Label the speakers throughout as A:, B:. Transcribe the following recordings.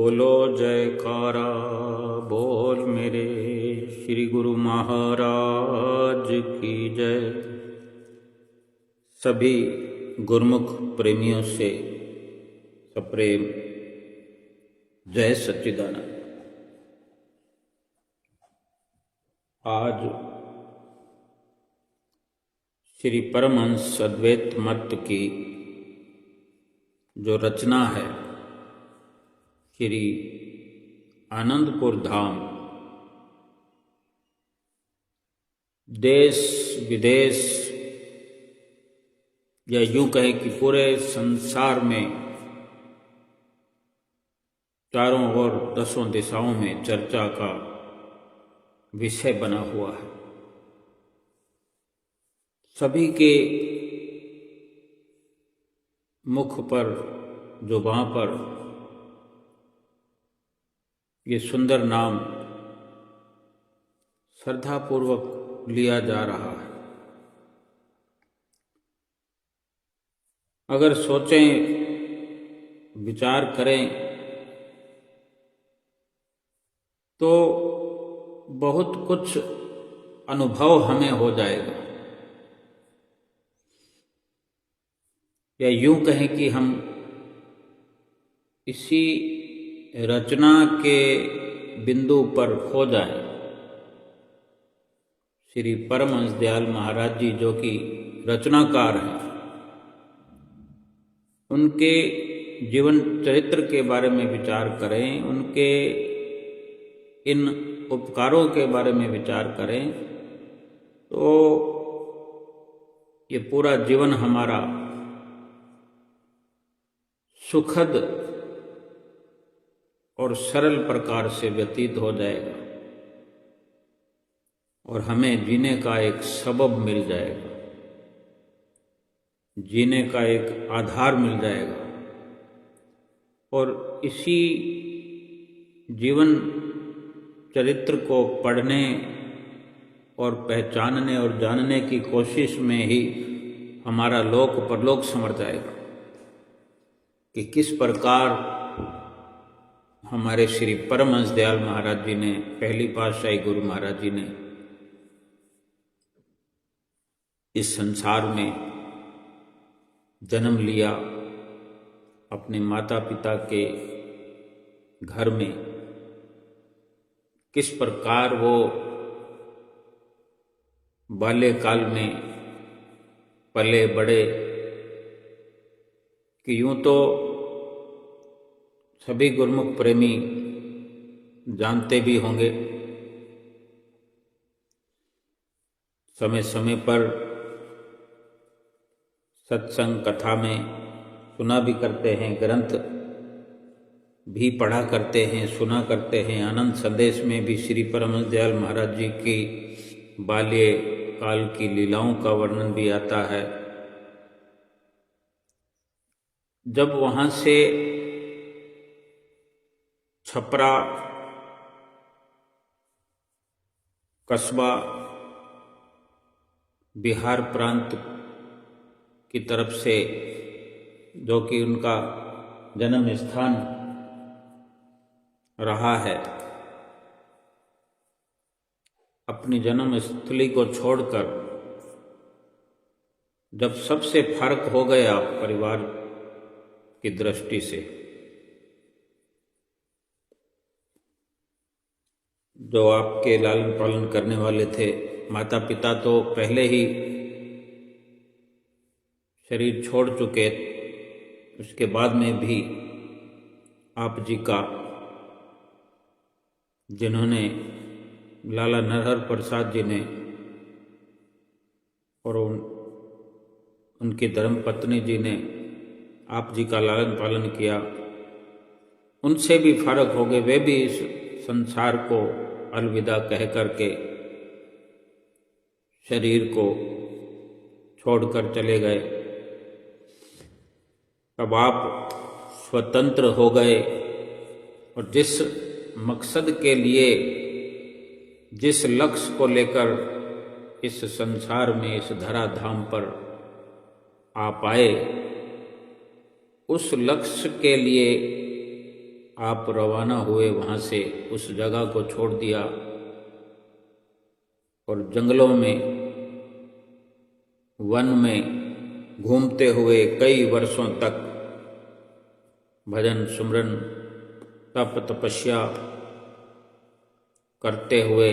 A: बोलो जयकारा बोल मेरे श्री गुरु महाराज की जय। सभी गुरुमुख प्रेमियों से सप्रेम जय सच्चिदानंद। आज श्री परमहंस अद्वैत मत की जो रचना है श्री आनंदपुर धाम, देश विदेश या यूं कहें कि पूरे संसार में चारों ओर दसों दिशाओं में चर्चा का विषय बना हुआ है। सभी के मुख पर जुबां पर ये सुंदर नाम श्रद्धापूर्वक लिया जा रहा है। अगर सोचें, विचार करें तो बहुत कुछ अनुभव हमें हो जाएगा, या यूं कहें कि हम इसी रचना के बिंदु पर खो जाएं। श्री परमहंस दयाल महाराज जी जो कि रचनाकार हैं, उनके जीवन चरित्र के बारे में विचार करें, उनके इन उपकारों के बारे में विचार करें तो ये पूरा जीवन हमारा सुखद और सरल प्रकार से व्यतीत हो जाएगा और हमें जीने का एक सबब मिल जाएगा, जीने का एक आधार मिल जाएगा। और इसी जीवन चरित्र को पढ़ने और पहचानने और जानने की कोशिश में ही हमारा लोक परलोक समर जाएगा कि किस प्रकार हमारे श्री परमहंस दयाल महाराज जी ने, पहली पातशाही गुरु महाराज जी ने इस संसार में जन्म लिया, अपने माता पिता के घर में किस प्रकार वो बाल्यकाल में पले बड़े, कि यूं तो सभी गुरुमुख प्रेमी जानते भी होंगे, समय समय पर सत्संग कथा में सुना भी करते हैं, ग्रंथ भी पढ़ा करते हैं, सुना करते हैं। आनंद संदेश में भी श्री परमहंस दयाल महाराज जी की बाल्य काल की लीलाओं का वर्णन भी आता है। जब वहाँ से छपरा कस्बा बिहार प्रांत की तरफ से, जो कि उनका जन्म स्थान रहा है, अपनी जन्म स्थली को छोड़कर जब सबसे फर्क हो गया परिवार की दृष्टि से, जो आपके लालन पालन करने वाले थे, माता पिता तो पहले ही शरीर छोड़ चुके, उसके बाद में भी आप जी का, जिन्होंने लाला नरहर प्रसाद जी ने और उनकी धर्मपत्नी जी ने आप जी का लालन पालन किया, उनसे भी फर्क हो गए। वे भी इस संसार को अलविदा कह करके शरीर को छोड़कर चले गए। अब आप स्वतंत्र हो गए और जिस मकसद के लिए, जिस लक्ष्य को लेकर इस संसार में, इस धराधाम पर आप आए, उस लक्ष्य के लिए आप रवाना हुए वहाँ से, उस जगह को छोड़ दिया और जंगलों में, वन में घूमते हुए कई वर्षों तक भजन सुमरन तप तपस्या करते हुए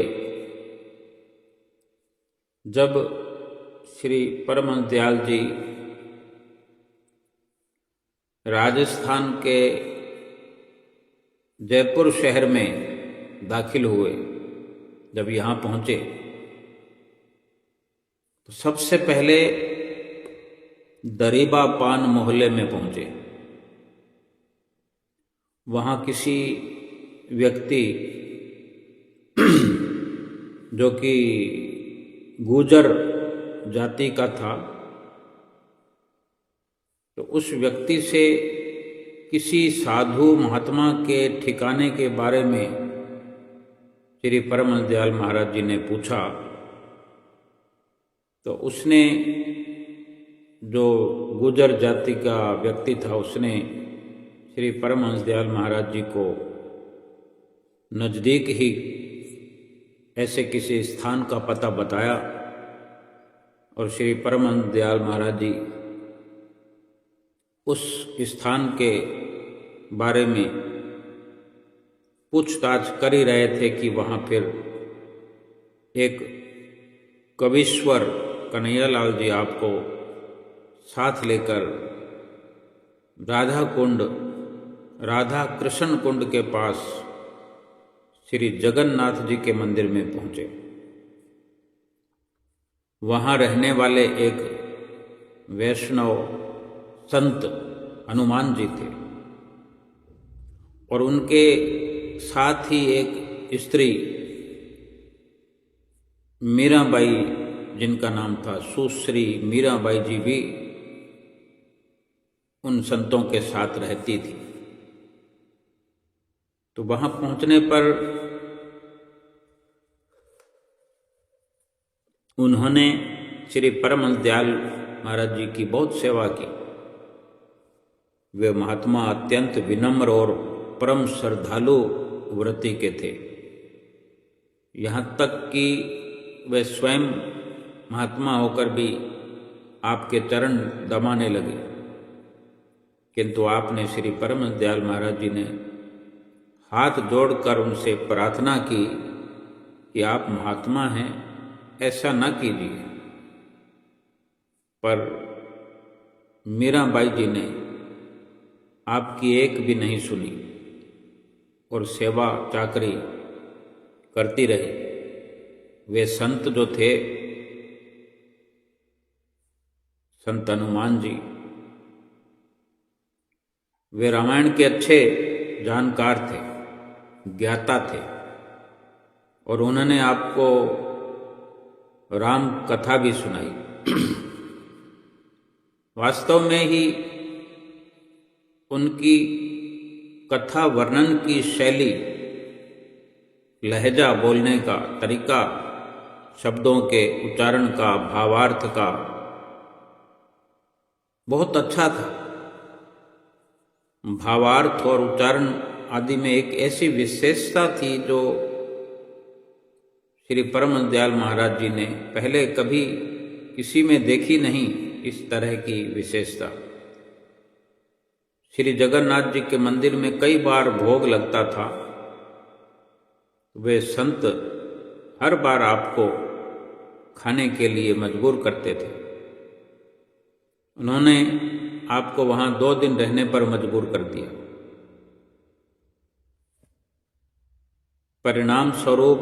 A: जब श्री परमहंस दयाल जी राजस्थान के जयपुर शहर में दाखिल हुए, जब यहाँ पहुँचे तो सबसे पहले दरीबा पान मोहल्ले में पहुँचे। वहाँ किसी व्यक्ति जो कि गुर्जर जाति का था, तो उस व्यक्ति से किसी साधु महात्मा के ठिकाने के बारे में श्री परमहंस दयाल महाराज जी ने पूछा। तो उसने, जो गुर्जर जाति का व्यक्ति था, उसने श्री परमहंस दयाल महाराज जी को नज़दीक ही ऐसे किसी स्थान का पता बताया और श्री परमहंस दयाल महाराज जी उस स्थान के बारे में पूछताछ कर ही रहे थे कि वहाँ फिर एक कवीश्वर कन्हैयालाल जी आपको साथ लेकर राधा कृष्ण कुंड के पास श्री जगन्नाथ जी के मंदिर में पहुँचे। वहाँ रहने वाले एक वैष्णव संत हनुमान जी थे और उनके साथ ही एक स्त्री मीराबाई, जिनका नाम था सुश्री मीराबाई जी, भी उन संतों के साथ रहती थी। तो वहाँ पहुँचने पर उन्होंने श्री परमहंस दयाल महाराज जी की बहुत सेवा की। वे महात्मा अत्यंत विनम्र और परम श्रद्धालु व्रती के थे, यहाँ तक कि वे स्वयं महात्मा होकर भी आपके चरण दबाने लगे। किंतु आपने श्री परमहंस दयाल महाराज जी ने हाथ जोड़कर उनसे प्रार्थना की कि आप महात्मा हैं, ऐसा न कीजिए। पर मीराबाई जी ने आपकी एक भी नहीं सुनी और सेवा चाकरी करती रही। वे संत जो थे, संत हनुमान जी, वे रामायण के अच्छे जानकार थे, ज्ञाता थे और उन्होंने आपको राम कथा भी सुनाई। वास्तव में ही उनकी कथा वर्णन की शैली, लहजा बोलने का तरीका, शब्दों के उच्चारण का, भावार्थ का बहुत अच्छा था। भावार्थ और उच्चारण आदि में एक ऐसी विशेषता थी जो श्री परमहंस दयाल महाराज जी ने पहले कभी किसी में देखी नहीं, इस तरह की विशेषता। श्री जगन्नाथ जी के मंदिर में कई बार भोग लगता था। वे संत हर बार आपको खाने के लिए मजबूर करते थे। उन्होंने आपको वहाँ 2 दिन रहने पर मजबूर कर दिया। परिणाम स्वरूप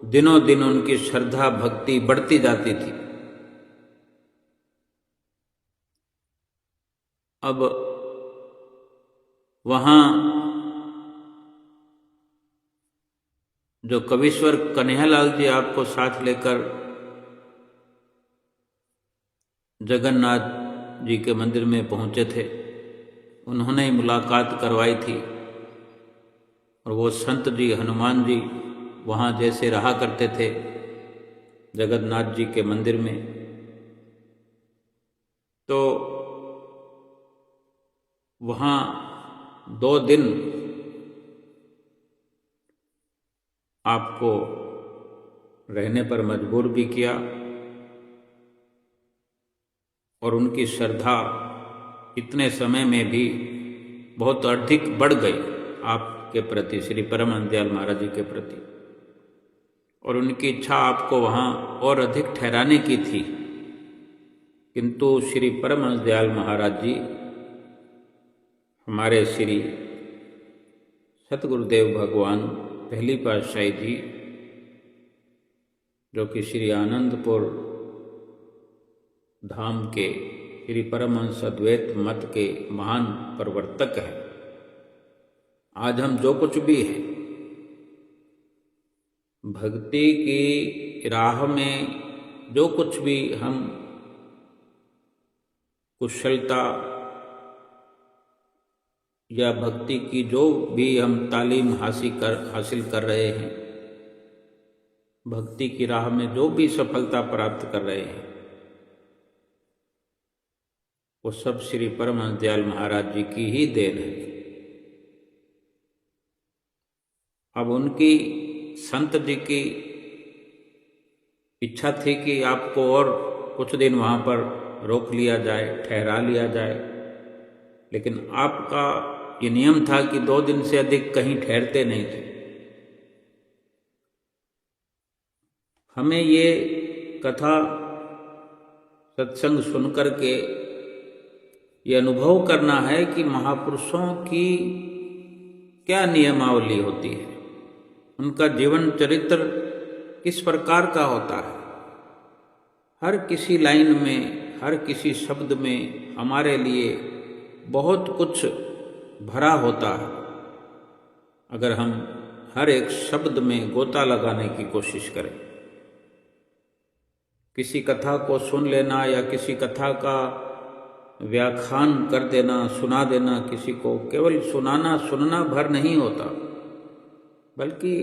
A: दिनों दिन उनकी श्रद्धा भक्ति बढ़ती जाती थी। अब वहाँ जो कवीश्वर कन्हैयालाल जी आपको साथ लेकर जगन्नाथ जी के मंदिर में पहुँचे थे, उन्होंने ही मुलाकात करवाई थी। और वो संत जी हनुमान जी वहाँ जैसे रहा करते थे जगन्नाथ जी के मंदिर में, तो वहाँ 2 दिन आपको रहने पर मजबूर भी किया और उनकी श्रद्धा इतने समय में भी बहुत अधिक बढ़ गई आपके प्रति, श्री परमहंस दयाल महाराज जी के प्रति, और उनकी इच्छा आपको वहाँ और अधिक ठहराने की थी। किंतु श्री परमहंस दयाल महाराज जी, हमारे श्री सतगुरुदेव भगवान पहली पातशाही जी, जो कि श्री आनंदपुर धाम के श्री परमहंस अद्वैत मत के महान प्रवर्तक हैं। आज हम जो कुछ भी हैं भक्ति की राह में, जो कुछ भी हम कुशलता या भक्ति की जो भी हम तालीम हासिल कर रहे हैं, भक्ति की राह में जो भी सफलता प्राप्त कर रहे हैं, वो सब श्री परमहंस दयाल महाराज जी की ही देन है। अब उनकी, संत जी की इच्छा थी कि आपको और कुछ दिन वहाँ पर रोक लिया जाए, ठहरा लिया जाए, लेकिन आपका ये नियम था कि 2 दिन से अधिक कहीं ठहरते नहीं थे। हमें ये कथा सत्संग सुनकर के ये अनुभव करना है कि महापुरुषों की क्या नियमावली होती है, उनका जीवन चरित्र किस प्रकार का होता है। हर किसी लाइन में, हर किसी शब्द में हमारे लिए बहुत कुछ भरा होता है, अगर हम हर एक शब्द में गोता लगाने की कोशिश करें। किसी कथा को सुन लेना या किसी कथा का व्याख्यान कर देना, सुना देना किसी को, केवल सुनाना सुनना भर नहीं होता, बल्कि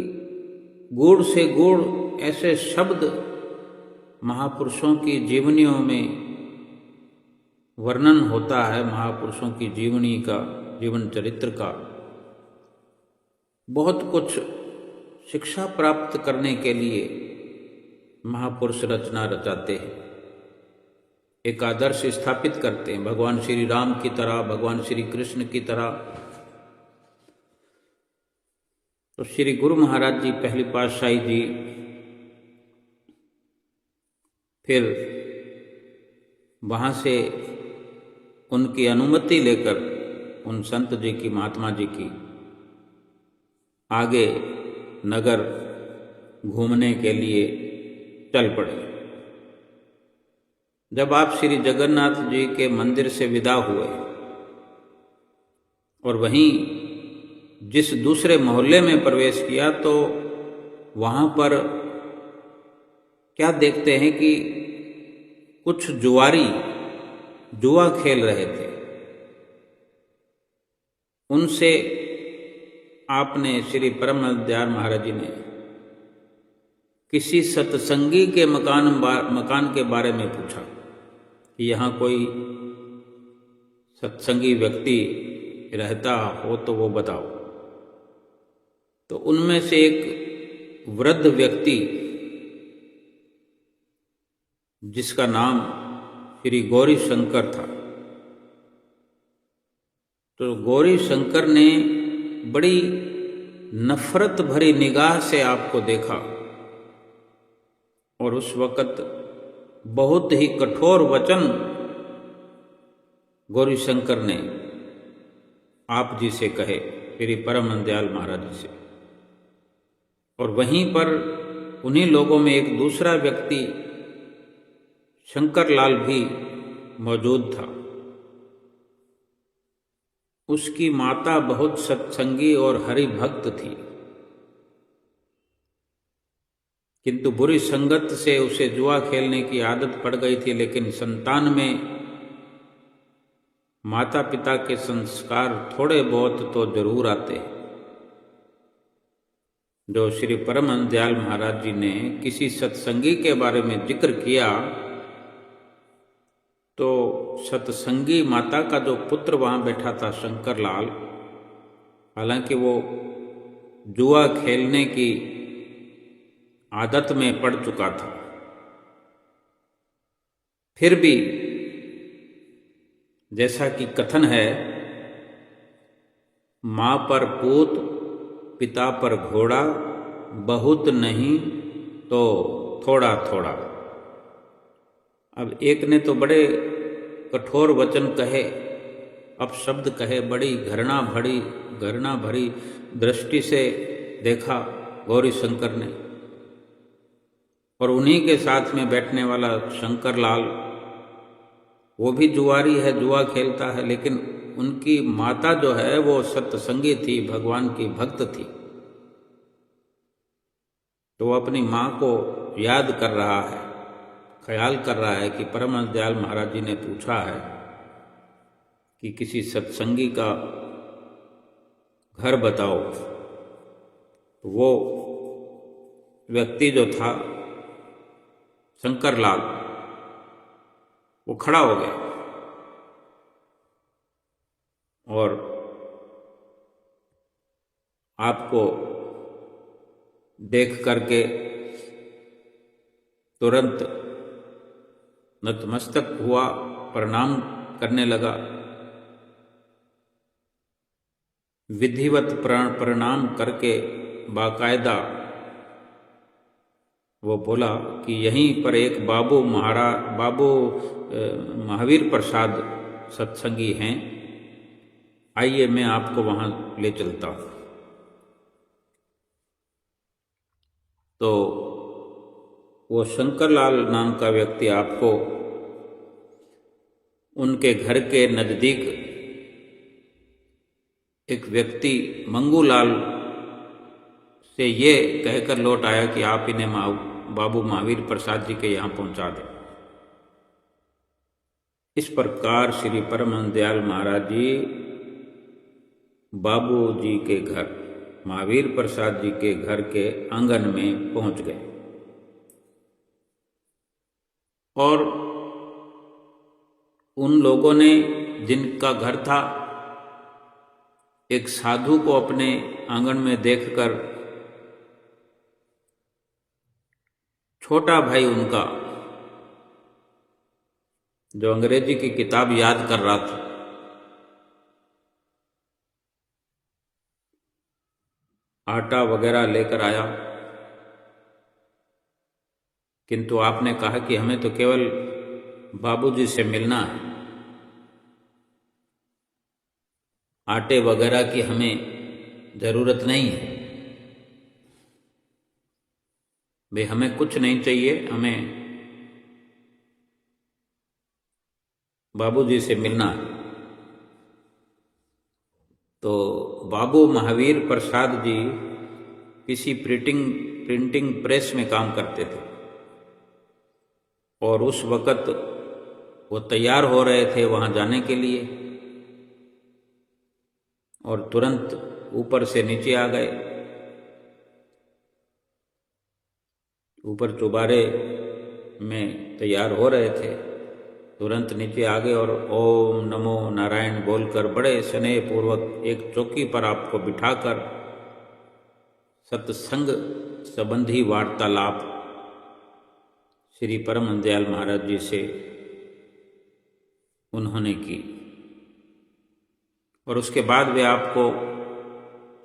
A: गूढ़ से गूढ़ ऐसे शब्द महापुरुषों की जीवनियों में वर्णन होता है, महापुरुषों की जीवनी का, जीवन चरित्र का। बहुत कुछ शिक्षा प्राप्त करने के लिए महापुरुष रचना रचाते हैं, एक आदर्श स्थापित करते हैं, भगवान श्री राम की तरह, भगवान श्री कृष्ण की तरह। तो श्री गुरु महाराज जी पहली पातशाही जी फिर वहाँ से उनकी अनुमति लेकर उन संत जी की, महात्मा जी की, आगे नगर घूमने के लिए चल पड़े। जब आप श्री जगन्नाथ जी के मंदिर से विदा हुए और वहीं जिस दूसरे मोहल्ले में प्रवेश किया, तो वहाँ पर क्या देखते हैं कि कुछ जुआरी जुआ खेल रहे थे। उनसे आपने, श्री परमहंस दयाल महाराज जी ने किसी सत्संगी के मकान के बारे में पूछा कि यहाँ कोई सत्संगी व्यक्ति रहता हो तो वो बताओ। तो उनमें से एक वृद्ध व्यक्ति, जिसका नाम श्री गौरी शंकर था, तो गौरी शंकर ने बड़ी नफरत भरी निगाह से आपको देखा और उस वक़्त बहुत ही कठोर वचन गौरी शंकर ने आप जी से कहे, श्री परमहंस दयाल महाराज जी से। और वहीं पर उन्हीं लोगों में एक दूसरा व्यक्ति शंकर लाल भी मौजूद था। उसकी माता बहुत सत्संगी और हरि भक्त थी, किंतु बुरी संगत से उसे जुआ खेलने की आदत पड़ गई थी। लेकिन संतान में माता पिता के संस्कार थोड़े बहुत तो जरूर आते हैं। जो श्री परमहंस दयाल महाराज जी ने किसी सत्संगी के बारे में जिक्र किया, तो सत्संगी माता का जो पुत्र वहाँ बैठा था, शंकर लाल, हालांकि वो जुआ खेलने की आदत में पड़ चुका था। फिर भी जैसा कि कथन है, माँ पर पूत पिता पर घोड़ा, बहुत नहीं तो थोड़ा थोड़ा। अब एक ने तो बड़े कठोर वचन कहे, अपशब्द कहे, बड़ी घृणा भरी दृष्टि से देखा गौरी शंकर ने। और उन्हीं के साथ में बैठने वाला शंकर लाल, वो भी जुआरी है, जुआ खेलता है, लेकिन उनकी माता जो है वो सत्संगी थी, भगवान की भक्त थी। तो वो अपनी माँ को याद कर रहा है, ख्याल कर रहा है कि परमहंस दयाल महाराज जी ने पूछा है कि किसी सत्संगी का घर बताओ। तो वो व्यक्ति जो था शंकर लाल, वो खड़ा हो गया और आपको देख करके तुरंत नतमस्तक हुआ, प्रणाम करने लगा। विधिवत प्रणाम करके बाकायदा वो बोला कि यहीं पर एक बाबू महावीर प्रसाद सत्संगी हैं, आइए मैं आपको वहाँ ले चलता हूँ। तो वो शंकरलाल नाम का व्यक्ति आपको उनके घर के नज़दीक एक व्यक्ति मंगूलाल से ये कहकर लौट आया कि आप इन्हें बाबू महावीर प्रसाद जी के यहाँ पहुँचा दें। इस प्रकार श्री परमहंस दयाल महाराज जी बाबू जी के घर, महावीर प्रसाद जी के घर के आंगन में पहुँच गए। और उन लोगों ने, जिनका घर था, एक साधु को अपने आंगन में देखकर छोटा भाई उनका, जो अंग्रेजी की किताब याद कर रहा था, आटा वगैरह लेकर आया। किंतु आपने कहा कि हमें तो केवल बाबूजी से मिलना है, आटे वगैरह की हमें ज़रूरत नहीं है, भाई हमें कुछ नहीं चाहिए, हमें बाबूजी से मिलना है। तो बाबू महावीर प्रसाद जी किसी प्रिंटिंग प्रेस में काम करते थे और उस वक़्त वो तैयार हो रहे थे वहाँ जाने के लिए और तुरंत ऊपर से नीचे आ गए। ऊपर चुबारे में तैयार हो रहे थे, तुरंत नीचे आ गए और ओम नमो नारायण बोलकर बड़े स्नेह पूर्वक एक चौकी पर आपको बिठाकर सत्संग संबंधी वार्तालाप श्री परमहंस दयाल महाराज जी से उन्होंने की। और उसके बाद वे आपको,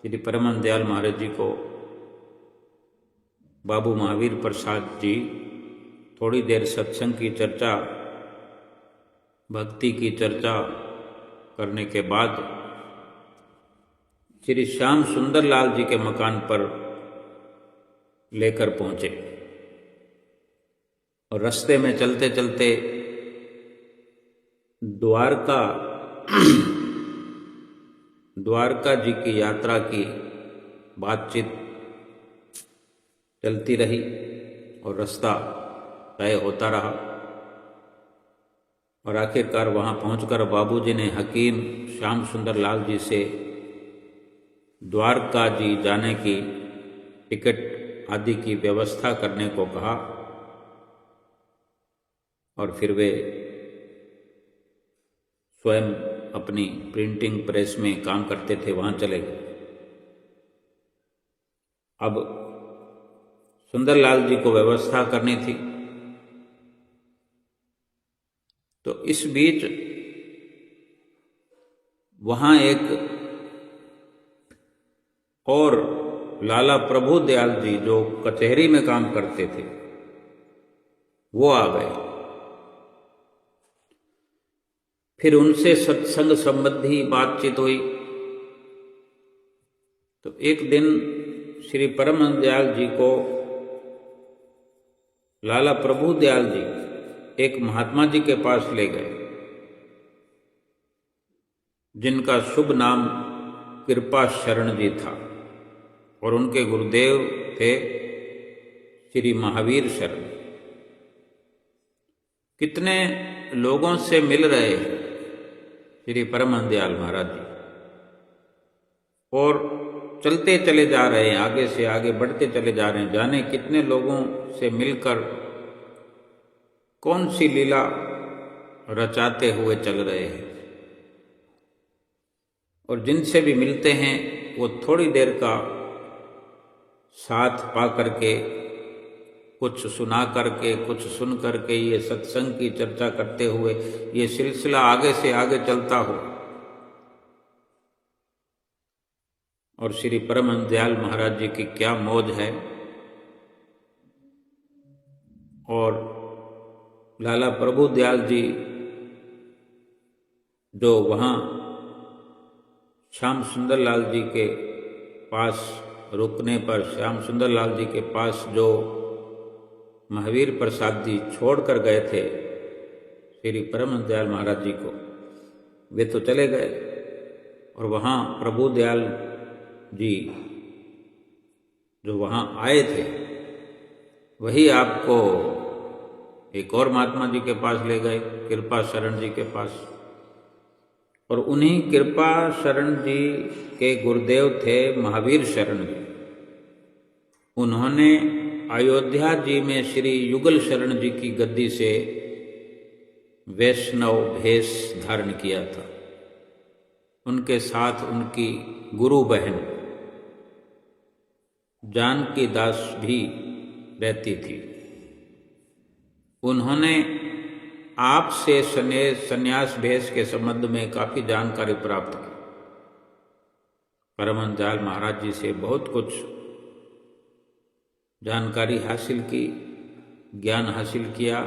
A: श्री परमहंस दयाल महाराज जी को, बाबू महावीर प्रसाद जी थोड़ी देर सत्संग की चर्चा, भक्ति की चर्चा करने के बाद श्री श्याम सुंदर लाल जी के मकान पर लेकर पहुँचे। और रास्ते में चलते चलते द्वारका जी की यात्रा की बातचीत चलती रही और रास्ता तय होता रहा। और आखिरकार वहाँ पहुंचकर बाबूजी ने हकीम श्याम सुंदर लाल जी से द्वारका जी जाने की टिकट आदि की व्यवस्था करने को कहा। और फिर वे स्वयं अपनी प्रिंटिंग प्रेस में काम करते थे, वहाँ चले गए। अब सुंदरलाल जी को व्यवस्था करनी थी। तो इस बीच वहाँ एक और लाला प्रभु दयाल जी जो कचहरी में काम करते थे वो आ गए। फिर उनसे सत्संग संबंधी बातचीत हुई। तो एक दिन श्री परमानंद दयाल जी को लाला प्रभु दयाल जी एक महात्मा जी के पास ले गए, जिनका शुभ नाम कृपा शरण जी था और उनके गुरुदेव थे श्री महावीर शरण। कितने लोगों से मिल रहे हैं श्री परमानंद दयाल महाराज जी और चलते चले जा रहे हैं, आगे से आगे बढ़ते चले जा रहे हैं। जाने कितने लोगों से मिलकर कौन सी लीला रचाते हुए चल रहे हैं। और जिनसे भी मिलते हैं वो थोड़ी देर का साथ पा करके, कुछ सुना करके, कुछ सुन करके, ये सत्संग की चर्चा करते हुए ये सिलसिला आगे से आगे चलता हो। और श्री परमानंद दयाल महाराज जी की क्या मौज है। और लाला प्रभु दयाल जी जो वहाँ श्याम सुंदरलाल जी के पास रुकने पर, श्याम सुंदरलाल जी के पास जो महावीर प्रसाद जी छोड़कर गए थे श्री परमानंद दयाल महाराज जी को, वे तो चले गए। और वहाँ प्रभु दयाल जी जो वहाँ आए थे वही आपको एक और महात्मा जी के पास ले गए, कृपा शरण जी के पास। और उन्हीं कृपा शरण जी के गुरुदेव थे महावीर शरण जी। उन्होंने अयोध्या जी में श्री युगल शरण जी की गद्दी से वैष्णव भेष धारण किया था। उनके साथ उनकी गुरु बहन जानकी दास भी रहती थी। उन्होंने आपसे संन्यास भेष के संबंध में काफी जानकारी प्राप्त की। परमानंद दयाल महाराज जी से बहुत कुछ जानकारी हासिल की, ज्ञान हासिल किया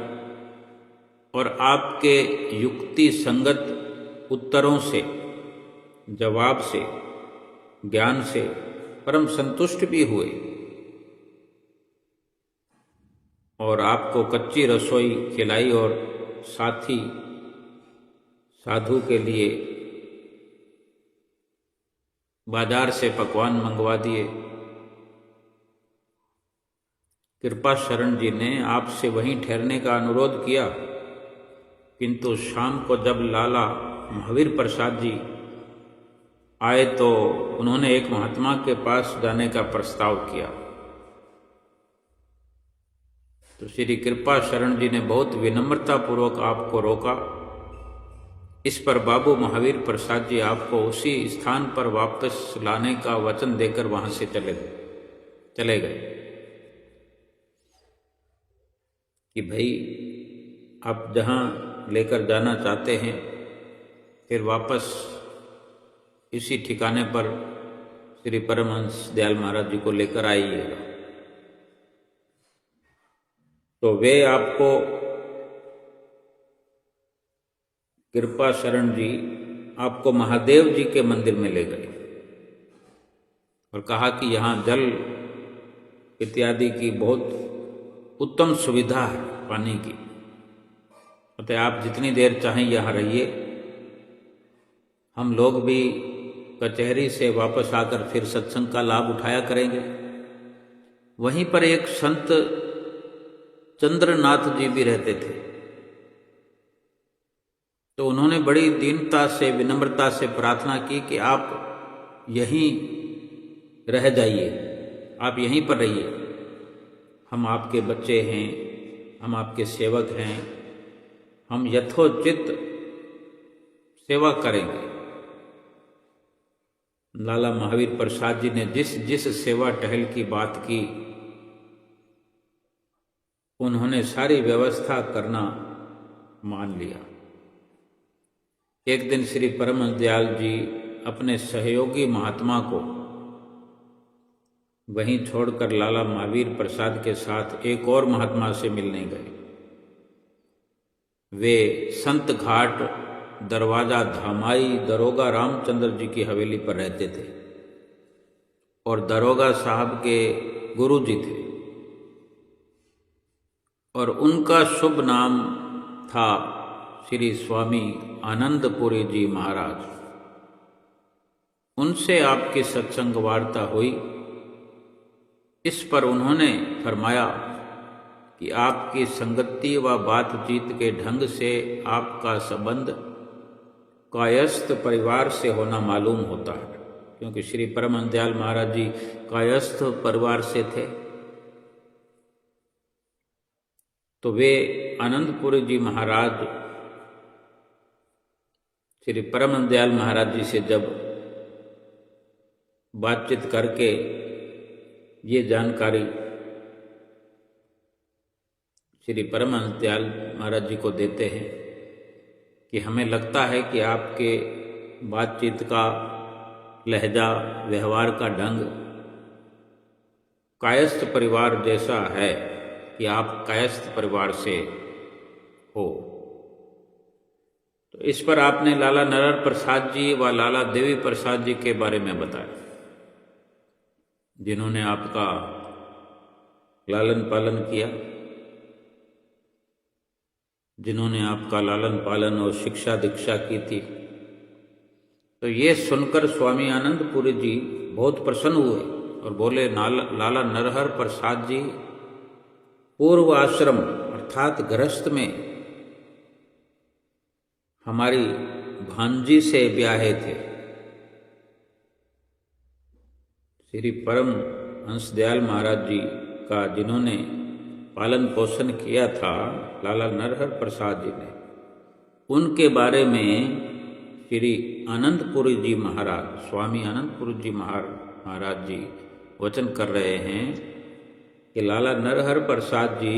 A: और आपके युक्ति संगत उत्तरों से, जवाब से, ज्ञान से परम संतुष्ट भी हुए। और आपको कच्ची रसोई खिलाई और साथी साधु के लिए बाजार से पकवान मंगवा दिए। कृपा शरण जी ने आपसे वहीं ठहरने का अनुरोध किया, किंतु शाम को जब लाला महावीर प्रसाद जी आए तो उन्होंने एक महात्मा के पास जाने का प्रस्ताव किया। तो श्री कृपा शरण जी ने बहुत विनम्रता पूर्वक आपको रोका। इस पर बाबू महावीर प्रसाद जी आपको उसी स्थान पर वापस लाने का वचन देकर वहां से चले गए कि भाई आप जहां लेकर जाना चाहते हैं फिर वापस इसी ठिकाने पर श्री परमहंस दयाल महाराज जी को लेकर आइएगा। तो वे आपको कृपा शरण जी आपको महादेव जी के मंदिर में ले गए और कहा कि यहाँ जल इत्यादि की बहुत उत्तम सुविधा है पानी की, अतः आप जितनी देर चाहें यहाँ रहिए। हम लोग भी कचहरी से वापस आकर फिर सत्संग का लाभ उठाया करेंगे। वहीं पर एक संत चंद्रनाथ जी भी रहते थे। तो उन्होंने बड़ी दीनता से, विनम्रता से प्रार्थना की कि आप यहीं रह जाइए, आप यहीं पर रहिए। हम आपके बच्चे हैं, हम आपके सेवक हैं, हम यथोचित सेवा करेंगे। लाला महावीर प्रसाद जी ने जिस जिस सेवा टहल की बात की उन्होंने सारी व्यवस्था करना मान लिया। एक दिन श्री परमहंस दयाल जी अपने सहयोगी महात्मा को वहीं छोड़कर लाला महावीर प्रसाद के साथ एक और महात्मा से मिलने गए। वे संत घाट दरवाजा धामाई दरोगा रामचंद्र जी की हवेली पर रहते थे और दरोगा साहब के गुरु जी थे और उनका शुभ नाम था श्री स्वामी आनंदपुरी जी महाराज। उनसे आपकी सत्संग वार्ता हुई। इस पर उन्होंने फरमाया कि आपकी संगति व बातचीत के ढंग से आपका संबंध कायस्थ परिवार से होना मालूम होता है, क्योंकि श्री परमहंस दयाल महाराज जी कायस्थ परिवार से थे। तो वे आनंदपुरी जी महाराज श्री परमहंस दयाल महाराज जी से जब बातचीत करके ये जानकारी श्री परमहंस दयाल महाराज जी को देते हैं कि हमें लगता है कि आपके बातचीत का लहजा, व्यवहार का ढंग कायस्थ परिवार जैसा है कि आप कायस्थ परिवार से हो। तो इस पर आपने लाला नरहर प्रसाद जी व लाला देवी प्रसाद जी के बारे में बताया, जिन्होंने आपका लालन पालन किया, जिन्होंने आपका लालन पालन और शिक्षा दीक्षा की थी। तो ये सुनकर स्वामी आनंदपुरी जी बहुत प्रसन्न हुए और बोले, लाला नरहर प्रसाद जी पूर्व आश्रम अर्थात गृहस्थ में हमारी भांजी से ब्याहे थे। श्री परम हंस दयाल महाराज जी का जिन्होंने पालन पोषण किया था लाला नरहर प्रसाद जी ने, उनके बारे में श्री आनंदपुरी जी महाराज, स्वामी आनंदपुरी जी महाराज जी वचन कर रहे हैं कि लाला नरहर प्रसाद जी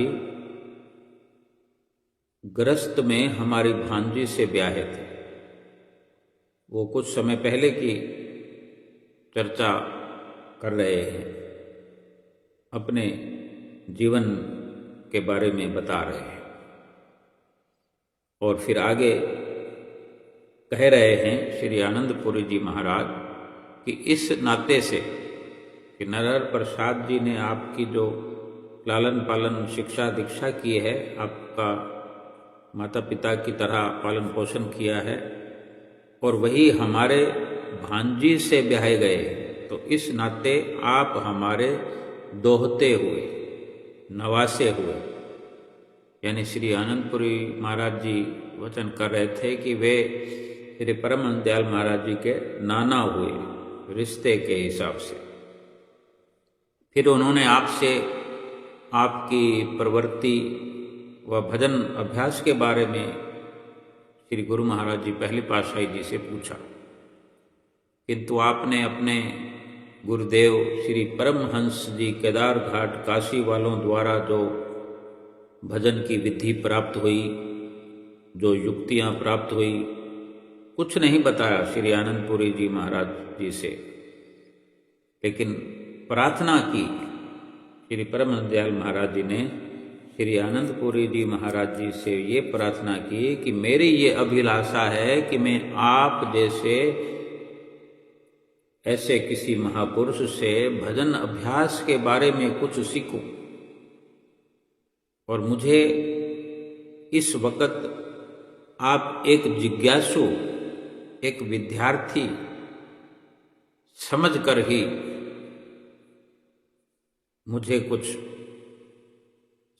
A: गृहस्थ में हमारी भांजी से ब्याहे थे। वो कुछ समय पहले की चर्चा कर रहे हैं, अपने जीवन के बारे में बता रहे हैं और फिर आगे कह रहे हैं श्री आनंदपुरी जी महाराज कि इस नाते से कि नरहर प्रसाद जी ने आपकी जो लालन पालन शिक्षा दीक्षा की है, आपका माता पिता की तरह पालन पोषण किया है और वही हमारे भांजी से ब्याहे गए, तो इस नाते आप हमारे दोहते हुए, नवासे हुए। यानी श्री आनंदपुरी महाराज जी वचन कर रहे थे कि वे श्री परमहंस दयाल महाराज जी के नाना हुए रिश्ते के हिसाब से। फिर उन्होंने आपसे आपकी प्रवृत्ति व भजन अभ्यास के बारे में श्री गुरु महाराज जी पहली पातशाही जी से पूछा, किंतु आपने अपने गुरुदेव श्री परमहंस जी केदार घाट काशी वालों द्वारा जो भजन की विधि प्राप्त हुई, जो युक्तियां प्राप्त हुई, कुछ नहीं बताया श्री आनंदपुरी जी महाराज जी से, लेकिन प्रार्थना की श्री परमहंस दयाल महाराज जी ने श्री आनंदपुरी जी महाराज जी से ये प्रार्थना की कि मेरी ये अभिलाषा है कि मैं आप जैसे ऐसे किसी महापुरुष से भजन अभ्यास के बारे में कुछ सीखूं और मुझे इस वक्त आप एक जिज्ञासु, एक विद्यार्थी समझकर ही मुझे कुछ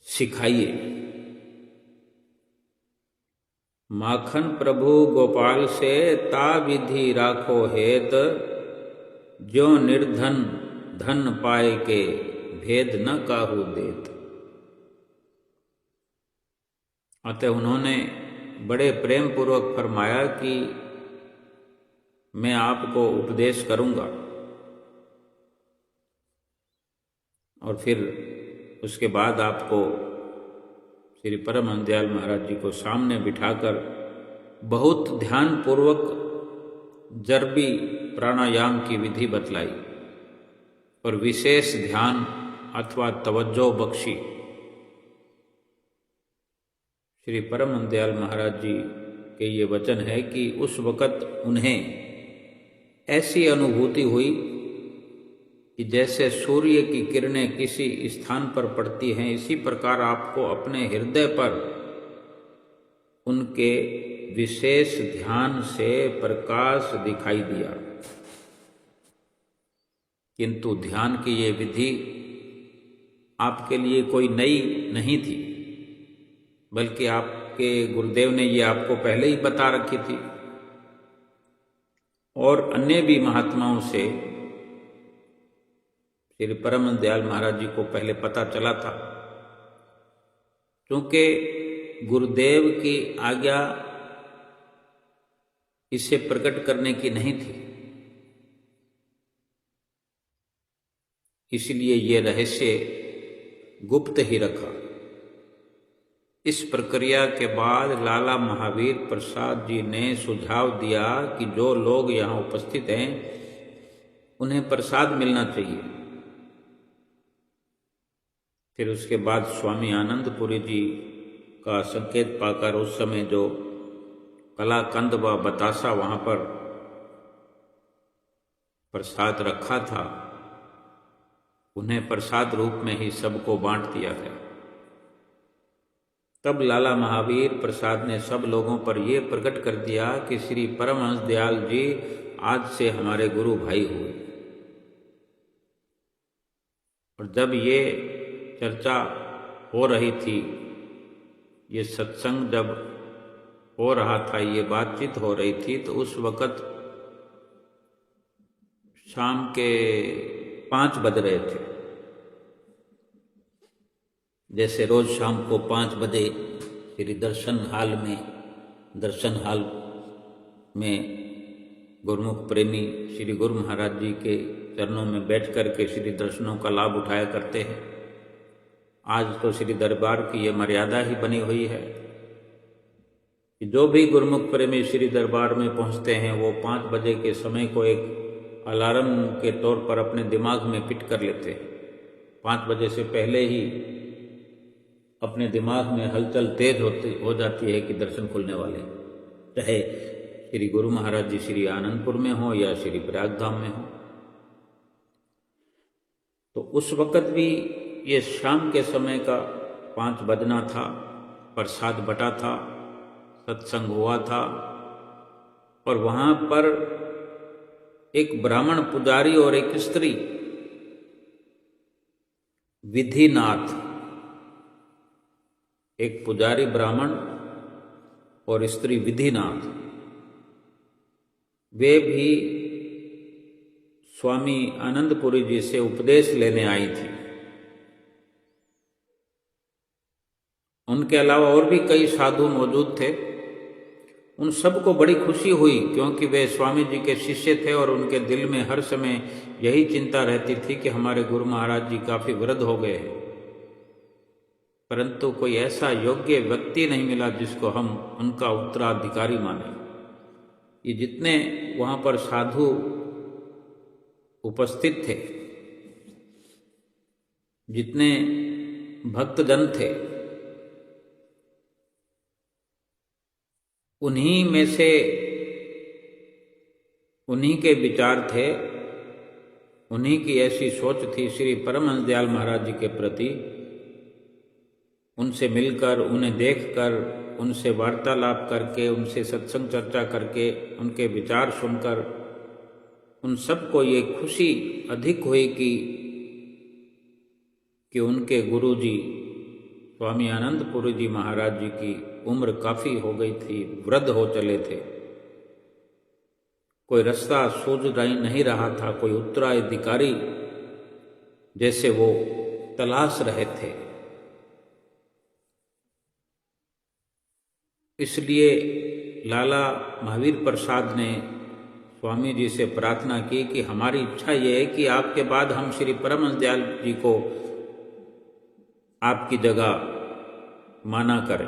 A: सिखाइए। माखन प्रभु गोपाल से ता विधि राखो हेत, जो निर्धन धन पाए के भेद न काहू देत। अतः उन्होंने बड़े प्रेम पूर्वक फरमाया कि मैं आपको उपदेश करूंगा और फिर उसके बाद आपको श्री परमहंस दयाल महाराज जी को सामने बिठाकर बहुत ध्यानपूर्वक जरबी प्राणायाम की विधि बतलाई और विशेष ध्यान अथवा तवज्जो बख्शी। श्री परमहंस दयाल महाराज जी के ये वचन है कि उस वक़्त उन्हें ऐसी अनुभूति हुई कि जैसे सूर्य की किरणें किसी स्थान पर पड़ती हैं, इसी प्रकार आपको अपने हृदय पर उनके विशेष ध्यान से प्रकाश दिखाई दिया। किंतु ध्यान की ये विधि आपके लिए कोई नई नहीं थी, बल्कि आपके गुरुदेव ने ये आपको पहले ही बता रखी थी और अन्य भी महात्माओं से श्री परमहंस दयाल महाराज जी को पहले पता चला था। क्योंकि गुरुदेव की आज्ञा इसे प्रकट करने की नहीं थी, इसलिए ये रहस्य गुप्त ही रखा। इस प्रक्रिया के बाद लाला महावीर प्रसाद जी ने सुझाव दिया कि जो लोग यहाँ उपस्थित हैं उन्हें प्रसाद मिलना चाहिए। फिर उसके बाद स्वामी आनंदपुरी जी का संकेत पाकर उस समय जो कलाकंद व बतासा वहाँ पर प्रसाद रखा था, उन्हें प्रसाद रूप में ही सबको बांट दिया गया। तब लाला महावीर प्रसाद ने सब लोगों पर यह प्रकट कर दिया कि श्री परमहंस दयाल जी आज से हमारे गुरु भाई हुए। और जब ये चर्चा हो रही थी, ये सत्संग जब हो रहा था, ये बातचीत हो रही थी, तो उस वक़्त शाम के 5 बज रहे थे। जैसे रोज शाम को 5 बजे श्री दर्शन हाल में गुरुमुख प्रेमी श्री गुरु महाराज जी के चरणों में बैठ कर के श्री दर्शनों का लाभ उठाया करते हैं। आज तो श्री दरबार की ये मर्यादा ही बनी हुई है कि जो भी गुरुमुख प्रेमी श्री दरबार में पहुंचते हैं वो 5 बजे के समय को एक अलार्म के तौर पर अपने दिमाग में फिट कर लेते हैं। 5 बजे से पहले ही अपने दिमाग में हलचल तेज हो जाती है कि दर्शन खुलने वाले, चाहे श्री गुरु महाराज जी श्री आनंदपुर में हो या श्री प्रयागधाम में हो। तो उस वक़्त भी ये शाम के समय का 5 बजना था, प्रसाद बटा था, सत्संग हुआ था और वहाँ पर एक ब्राह्मण पुजारी और एक स्त्री विधिनाथ, एक पुजारी ब्राह्मण और स्त्री विधिनाथ, वे भी स्वामी आनंदपुरी जी से उपदेश लेने आई थी। उनके अलावा और भी कई साधु मौजूद थे। उन सबको बड़ी खुशी हुई क्योंकि वे स्वामी जी के शिष्य थे और उनके दिल में हर समय यही चिंता रहती थी कि हमारे गुरु महाराज जी काफ़ी वृद्ध हो गए हैं, परंतु कोई ऐसा योग्य व्यक्ति नहीं मिला जिसको हम उनका उत्तराधिकारी माने। ये जितने वहाँ पर साधु उपस्थित थे, जितने भक्तजन थे, उन्हीं में से उन्हीं के विचार थे, उन्हीं की ऐसी सोच थी श्री परमहंस दयाल महाराज जी के प्रति। उनसे मिलकर, उन्हें देखकर, उनसे वार्तालाप करके, उनसे सत्संग चर्चा करके, उनके विचार सुनकर उन सबको ये खुशी अधिक हुई कि उनके गुरुजी स्वामी आनंदपुरी जी महाराज जी की उम्र काफ़ी हो गई थी, वृद्ध हो चले थे, कोई रास्ता सूझ नहीं रहा था, कोई उत्तराधिकारी जैसे वो तलाश रहे थे। इसलिए लाला महावीर प्रसाद ने स्वामी जी से प्रार्थना की कि हमारी इच्छा ये है कि आपके बाद हम श्री परमहंस दयाल जी को आपकी जगह माना करें।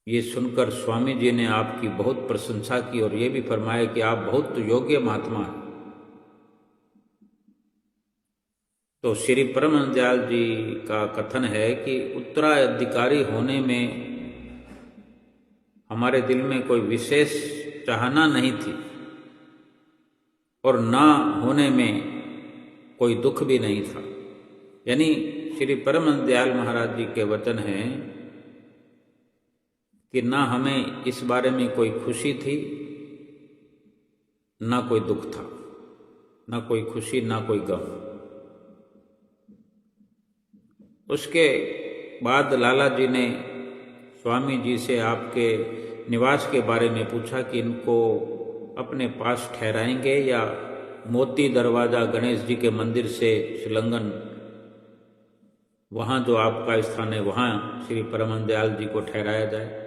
A: ये सुनकर स्वामी जी ने आपकी बहुत प्रशंसा की और ये भी फरमाया कि आप बहुत योग्य महात्मा हैं। तो श्री परमहंस दयाल जी का कथन है कि उत्तराधिकारी होने में हमारे दिल में कोई विशेष चाहना नहीं थी और ना होने में कोई दुख भी नहीं था। यानी श्री परमहंस दयाल महाराज जी के वचन हैं कि ना हमें इस बारे में कोई खुशी थी, ना कोई दुख था, ना कोई खुशी ना कोई गम। उसके बाद लाला जी ने स्वामी जी से आपके निवास के बारे में पूछा कि इनको अपने पास ठहराएंगे या मोती दरवाजा गणेश जी के मंदिर से श्रीलंगन, वहाँ जो आपका स्थान है वहाँ श्री परमहंस दयाल जी को ठहराया जाए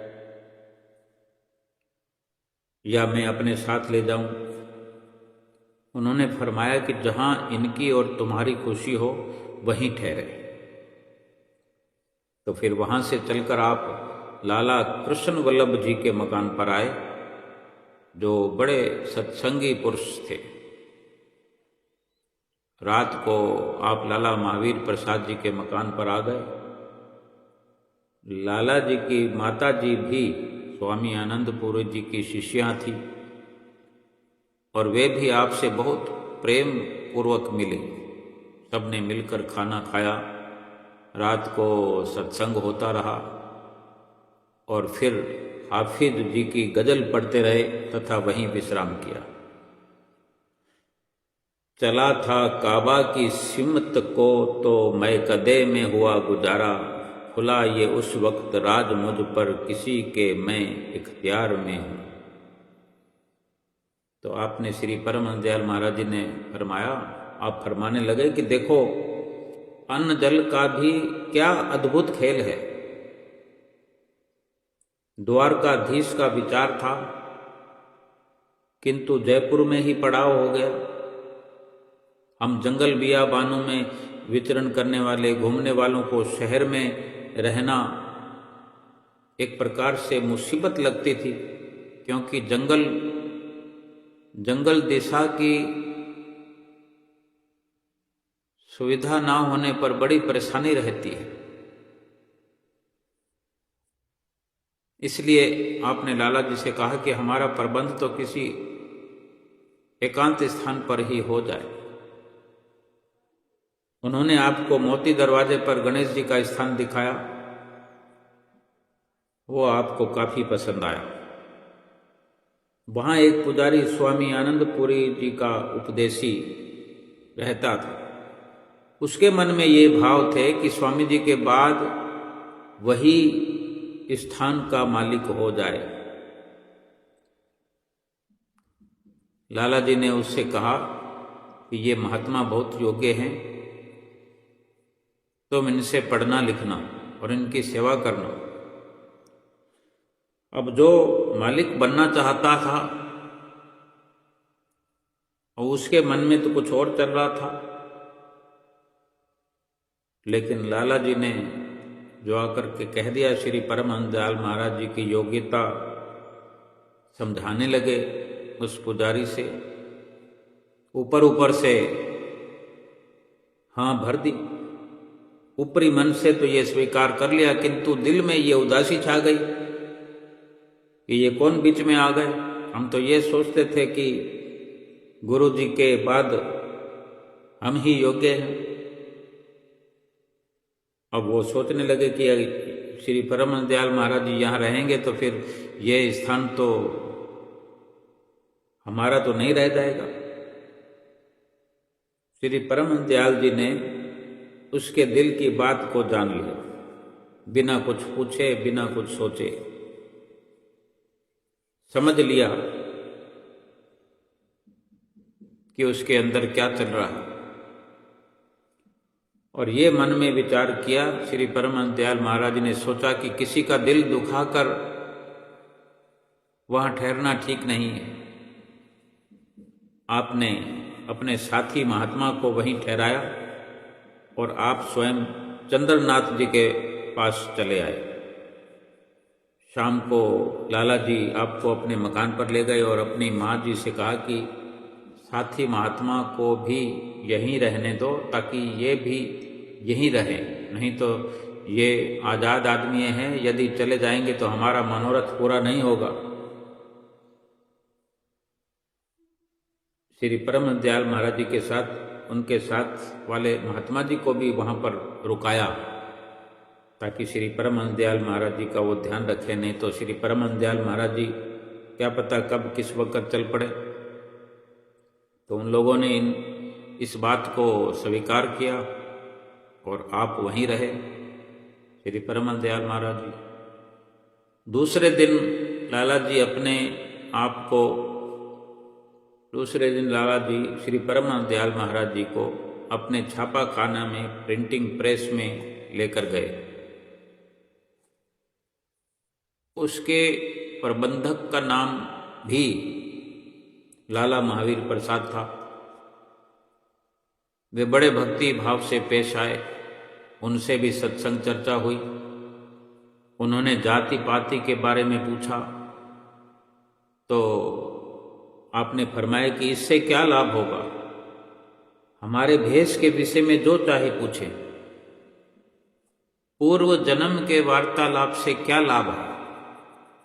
A: या मैं अपने साथ ले जाऊं। उन्होंने फरमाया कि जहाँ इनकी और तुम्हारी खुशी हो वहीं ठहरे। तो फिर वहाँ से चलकर आप लाला कृष्ण वल्लभ जी के मकान पर आए, जो बड़े सत्संगी पुरुष थे। रात को आप लाला महावीर प्रसाद जी के मकान पर आ गए। लाला जी की माता जी भी स्वामी आनंदपुरी जी की शिष्या थी और वे भी आपसे बहुत प्रेम पूर्वक मिले। सबने मिलकर खाना खाया, रात को सत्संग होता रहा और फिर हाफिज जी की गजल पढ़ते रहे तथा वहीं विश्राम किया। चला था काबा की सिमत को तो मैं कदे में हुआ गुजारा, खुला ये उस वक्त राज मुझ पर किसी के मैं इख्तियार में हूँ। तो आपने श्री परमहंस दयाल महाराज जी ने फरमाया, आप फरमाने लगे कि देखो अन्न जल का भी क्या अद्भुत खेल है। द्वारकाधीश का विचार था किंतु जयपुर में ही पड़ाव हो गया। हम जंगल बियाबानों में विचरण करने वाले घूमने वालों को शहर में रहना एक प्रकार से मुसीबत लगती थी, क्योंकि जंगल दिशा की सुविधा ना होने पर बड़ी परेशानी रहती है। इसलिए आपने लाला जी से कहा कि हमारा प्रबंध तो किसी एकांत स्थान पर ही हो जाए। उन्होंने आपको मोती दरवाजे पर गणेश जी का स्थान दिखाया, वो आपको काफी पसंद आया। वहां एक पुजारी स्वामी आनंदपुरी जी का उपदेशी रहता था। उसके मन में ये भाव थे कि स्वामी जी के बाद वही स्थान का मालिक हो जाए। लाला जी ने उससे कहा कि ये महात्मा बहुत योग्य हैं, तुम इनसे पढ़ना लिखना और इनकी सेवा करना। अब जो मालिक बनना चाहता था और उसके मन में तो कुछ और चल रहा था, लेकिन लाला जी ने जो आकर के कह दिया श्री परमहंस दयाल महाराज जी की योग्यता समझाने लगे उस पुजारी से। ऊपर ऊपर से हाँ भर दी, ऊपरी मन से तो ये स्वीकार कर लिया, किंतु दिल में ये उदासी छा गई कि ये कौन बीच में आ गए। हम तो ये सोचते थे कि गुरु जी के बाद हम ही योग्य हैं। अब वो सोचने लगे कि श्री परमहंस दयाल महाराज जी यहाँ रहेंगे तो फिर ये स्थान तो हमारा तो नहीं रह जाएगा। श्री परमहंस दयाल जी ने उसके दिल की बात को जान लिया, बिना कुछ पूछे बिना कुछ सोचे समझ लिया कि उसके अंदर क्या चल रहा है। और ये मन में विचार किया, श्री परमहंस दयाल महाराज ने सोचा कि किसी का दिल दुखाकर वहां ठहरना ठीक नहीं है। आपने अपने साथी महात्मा को वहीं ठहराया और आप स्वयं चंद्रनाथ जी के पास चले आए। शाम को लाला जी आपको अपने मकान पर ले गए और अपनी माँ जी से कहा कि साथी महात्मा को भी यहीं रहने दो ताकि ये भी यहीं रहे, नहीं तो ये आज़ाद आदमी हैं, यदि चले जाएंगे तो हमारा मनोरथ पूरा नहीं होगा। श्री परम दयाल महाराज जी के साथ उनके साथ वाले महात्मा जी को भी वहाँ पर रुकाया ताकि श्री परम दयाल महाराज जी का वो ध्यान रखे, नहीं तो श्री परम दयाल महाराज जी क्या पता कब किस वक्त चल पड़े। तो उन लोगों ने इस बात को स्वीकार किया और आप वहीं रहे, श्री परम दयाल महाराज जी। दूसरे दिन लाला जी श्री परम दयाल महाराज जी को अपने छापा खाना में प्रिंटिंग प्रेस में लेकर गए। उसके प्रबंधक का नाम भी लाला महावीर प्रसाद था। वे बड़े भक्ति भाव से पेश आए, उनसे भी सत्संग चर्चा हुई। उन्होंने जाति पाति के बारे में पूछा तो आपने फरमाया कि इससे क्या लाभ होगा, हमारे भेष के विषय में जो चाहे पूछे, पूर्व जन्म के वार्तालाप से क्या लाभ है,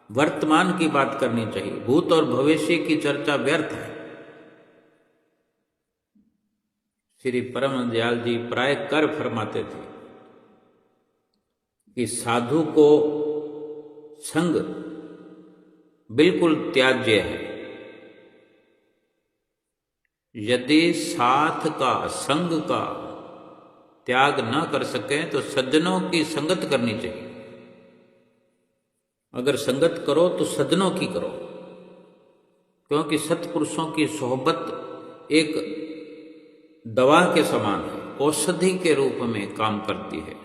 A: वर्तमान की बात करनी चाहिए, भूत और भविष्य की चर्चा व्यर्थ है। श्री परम दयाल जी प्राय कर फरमाते थे कि साधु को संग बिल्कुल त्याज्य है। यदि साथ का संग का त्याग न कर सके तो सज्जनों की संगत करनी चाहिए। अगर संगत करो तो सज्जनों की करो, क्योंकि सत्पुरुषों की सोहबत एक दवा के समान है, औषधि के रूप में काम करती है।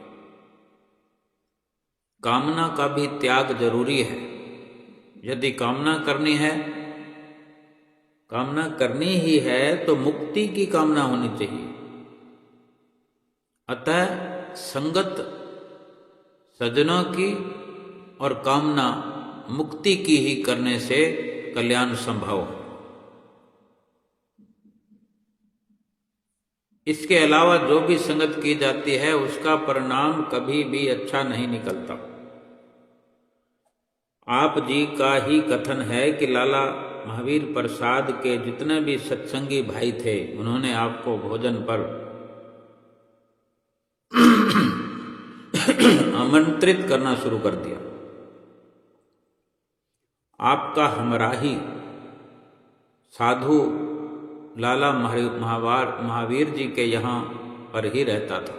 A: कामना का भी त्याग जरूरी है। यदि कामना करनी ही है तो मुक्ति की कामना होनी चाहिए। अतः संगत सज्जनों की और कामना मुक्ति की ही करने से कल्याण संभव है। इसके अलावा जो भी संगत की जाती है उसका परिणाम कभी भी अच्छा नहीं निकलता। आप जी का ही कथन है कि लाला महावीर प्रसाद के जितने भी सत्संगी भाई थे उन्होंने आपको भोजन पर आमंत्रित करना शुरू कर दिया। आपका हमराही साधु लाला महावीर जी के यहाँ पर ही रहता था।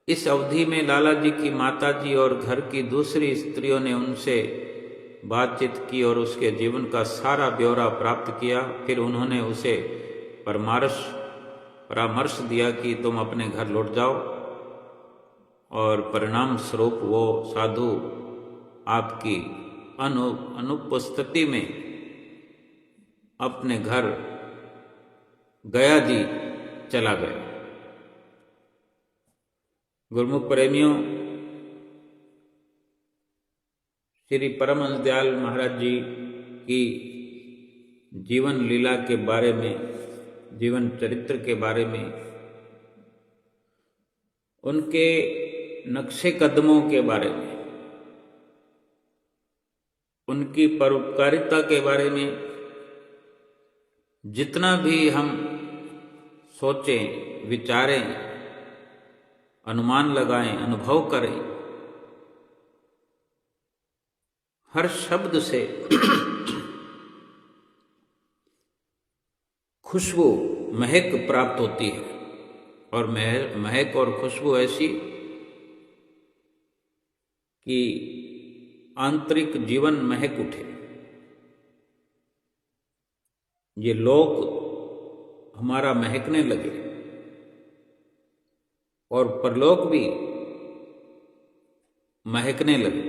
A: इस अवधि में लाला जी की माता जी और घर की दूसरी स्त्रियों ने उनसे बातचीत की और उसके जीवन का सारा ब्यौरा प्राप्त किया। फिर उन्होंने उसे परामर्श दिया कि तुम अपने घर लौट जाओ, और परिणाम स्वरूप वो साधु आपकी अनुपस्थिति में अपने घर गया जी चला गया। गुरुमुख प्रेमियों, श्री परमहंस दयाल महाराज जी की जीवन लीला के बारे में, जीवन चरित्र के बारे में, उनके नक्शे कदमों के बारे में, उनकी परोपकारिता के बारे में जितना भी हम सोचें, विचारें, अनुमान लगाएं, अनुभव करें, हर शब्द से खुशबू, महक प्राप्त होती है। और महक और खुशबू ऐसी कि आंतरिक जीवन महक उठे। ये लोक हमारा महकने लगे और परलोक भी महकने लगे।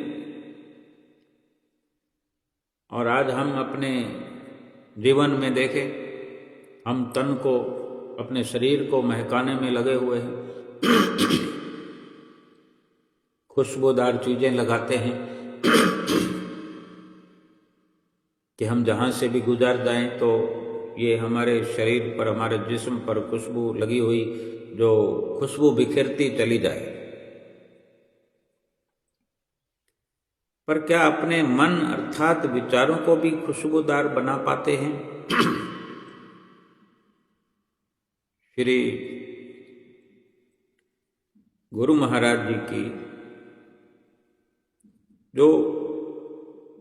A: और आज हम अपने जीवन में देखें, हम तन को, अपने शरीर को महकाने में लगे हुए हैं। खुशबूदार चीज़ें लगाते हैं कि हम जहाँ से भी गुजर जाएं तो ये हमारे शरीर पर, हमारे जिस्म पर खुशबू लगी हुई जो खुशबू बिखेरती चली जाए। पर क्या अपने मन अर्थात विचारों को भी खुशबूदार बना पाते हैं? श्री गुरु महाराज जी की जो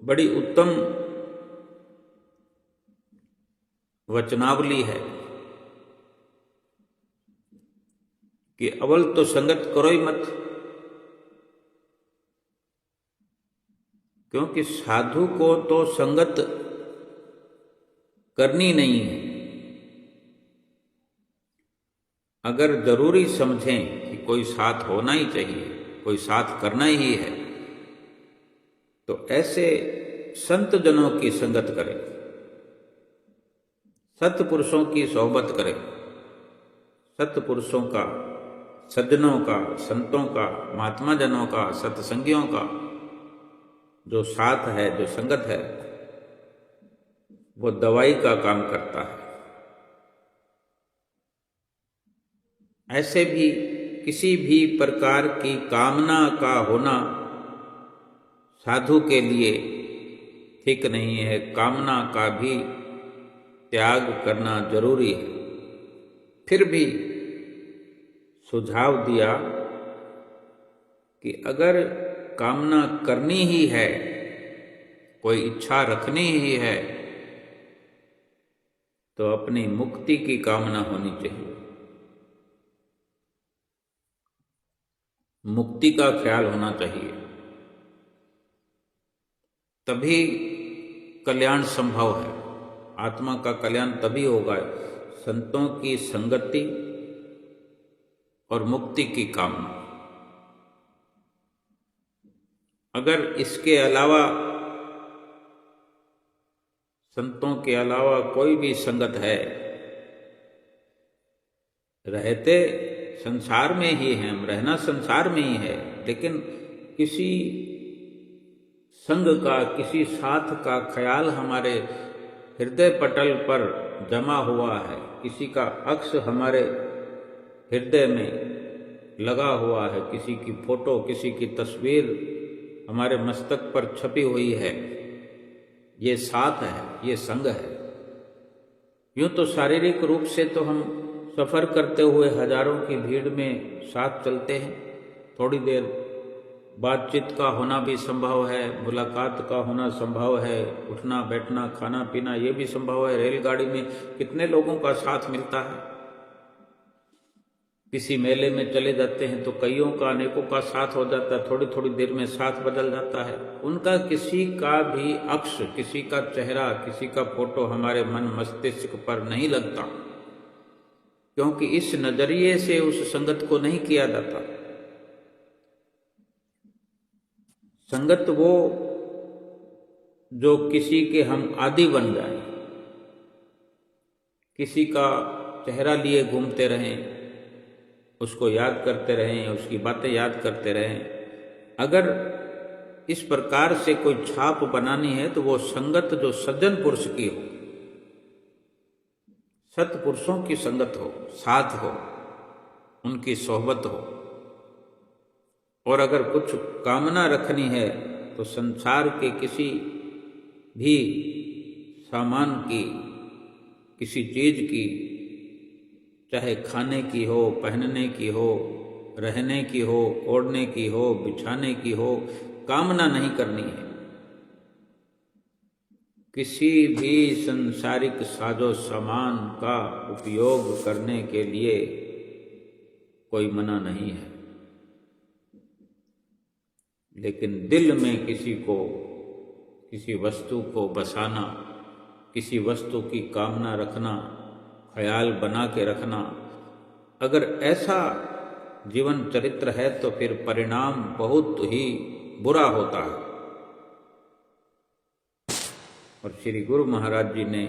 A: बड़ी उत्तम वचनावली है कि अव्वल तो संगत करो ही मत, क्योंकि साधु को तो संगत करनी नहीं है। अगर जरूरी समझें कि कोई साथ होना ही चाहिए, कोई साथ करना ही है, तो ऐसे संत जनों की संगत करें, सत्पुरुषों की सोहबत करें, सत्पुरुषों का, सज्जनों का, संतों का, महात्मा जनों का, सत्संगियों का जो साथ है, जो संगत है, वो दवाई का काम करता है। ऐसे भी किसी भी प्रकार की कामना का होना साधु के लिए ठीक नहीं है। कामना का भी त्याग करना जरूरी है। फिर भी सुझाव दिया कि अगर कामना करनी ही है, कोई इच्छा रखनी ही है, तो अपनी मुक्ति की कामना होनी चाहिए। मुक्ति का ख्याल होना चाहिए, तभी कल्याण संभव है। आत्मा का कल्याण तभी होगा संतों की संगति और मुक्ति की कामना। अगर इसके अलावा, संतों के अलावा कोई भी संगत है, रहते संसार में ही हैं, रहना संसार में ही है, लेकिन किसी संग का, किसी साथ का ख्याल हमारे हृदय पटल पर जमा हुआ है, किसी का अक्ष हमारे हृदय में लगा हुआ है, किसी की फोटो, किसी की तस्वीर हमारे मस्तक पर छपी हुई है, ये साथ है, ये संग है। यूं तो शारीरिक रूप से तो हम सफ़र करते हुए हजारों की भीड़ में साथ चलते हैं, थोड़ी देर बातचीत का होना भी संभव है, मुलाकात का होना संभव है, उठना बैठना खाना पीना ये भी संभव है। रेलगाड़ी में कितने लोगों का साथ मिलता है। किसी मेले में चले जाते हैं तो कईयों का, अनेकों का साथ हो जाता है, थोड़ी थोड़ी देर में साथ बदल जाता है। उनका किसी का भी अक्ष, किसी का चेहरा, किसी का फोटो हमारे मन मस्तिष्क पर नहीं लगता, क्योंकि इस नजरिए से उस संगत को नहीं किया जाता। संगत वो जो किसी के हम आदी बन जाएं, किसी का चेहरा लिए घूमते रहें, उसको याद करते रहें, उसकी बातें याद करते रहें। अगर इस प्रकार से कोई छाप बनानी है तो वो संगत जो सज्जन पुरुष की हो, सत्पुरुषों की संगत हो, साथ हो, उनकी सोहबत हो। और अगर कुछ कामना रखनी है तो संसार के किसी भी सामान की, किसी चीज की, चाहे खाने की हो, पहनने की हो, रहने की हो, ओढ़ने की हो, बिछाने की हो, कामना नहीं करनी है। किसी भी संसारिक साजो सामान का उपयोग करने के लिए कोई मना नहीं है, लेकिन दिल में किसी को, किसी वस्तु को बसाना, किसी वस्तु की कामना रखना, ख्याल बना के रखना, अगर ऐसा जीवन चरित्र है तो फिर परिणाम बहुत ही बुरा होता है। और श्री गुरु महाराज जी ने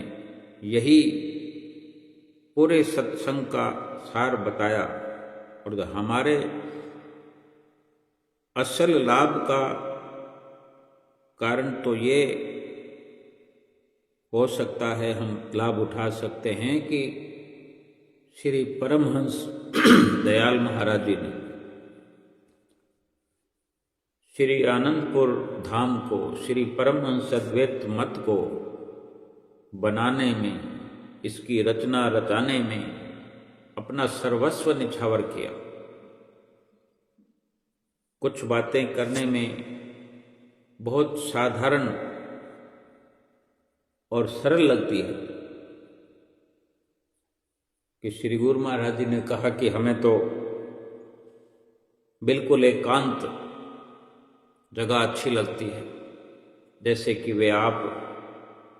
A: यही पूरे सत्संग का सार बताया। और हमारे असल लाभ का कारण तो ये हो सकता है, हम लाभ उठा सकते हैं कि श्री परमहंस दयाल महाराज जी ने श्री आनंदपुर धाम को, श्री परमहंस अद्वैत मत को बनाने में, इसकी रचना रचाने में अपना सर्वस्व निछावर किया। कुछ बातें करने में बहुत साधारण और सरल लगती है कि श्री गुरु महाराज जी ने कहा कि हमें तो बिल्कुल एकांत जगह अच्छी लगती है, जैसे कि वे आप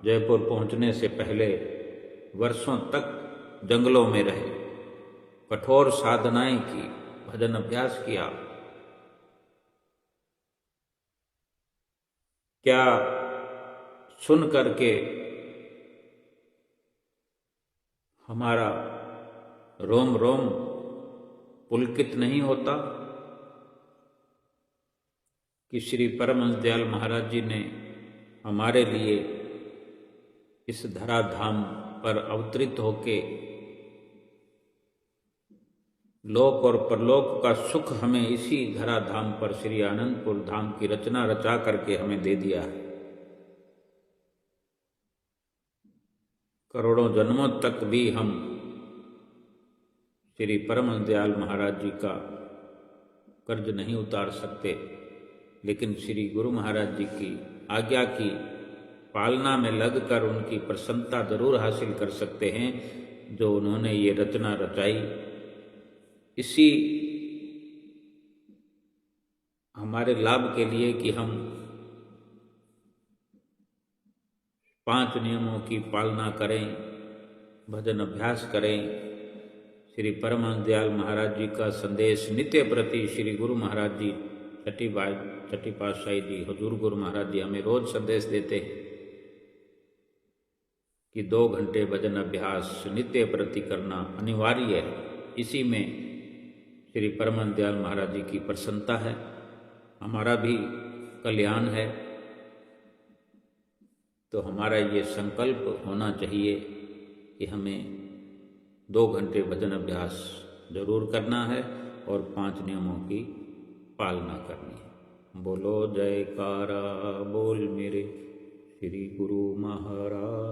A: जयपुर पहुंचने से पहले वर्षों तक जंगलों में रहे, कठोर साधनाएं की, भजन अभ्यास किया। क्या सुन करके हमारा रोम रोम पुलकित नहीं होता कि श्री परमहंस दयाल महाराज जी ने हमारे लिए इस धराधाम पर अवतरित होके लोक और परलोक का सुख हमें इसी धराधाम पर श्री आनंदपुर धाम की रचना रचा करके हमें दे दिया है। करोड़ों जन्मों तक भी हम श्री परमहंस दयाल महाराज जी का कर्ज नहीं उतार सकते, लेकिन श्री गुरु महाराज जी की आज्ञा की पालना में लगकर उनकी प्रसन्नता जरूर हासिल कर सकते हैं, जो उन्होंने ये रचना रचाई। इसी हमारे लाभ के लिए कि हम 5 नियमों की पालना करें, भजन अभ्यास करें, श्री परमहंस दयाल महाराज जी का संदेश नित्य प्रति श्री गुरु महाराज जी छठी पातशाही जी, हुजूर गुरु महाराज जी हमें रोज संदेश देते हैं कि 2 घंटे भजन अभ्यास नित्य प्रति करना अनिवार्य है। इसी में श्री परमहंस दयाल महाराज जी की प्रसन्नता है, हमारा भी कल्याण है। तो हमारा ये संकल्प होना चाहिए कि हमें 2 घंटे भजन अभ्यास जरूर करना है और 5 नियमों की पालना करनी है। बोलो जयकारा बोल मेरे श्री गुरु महाराज।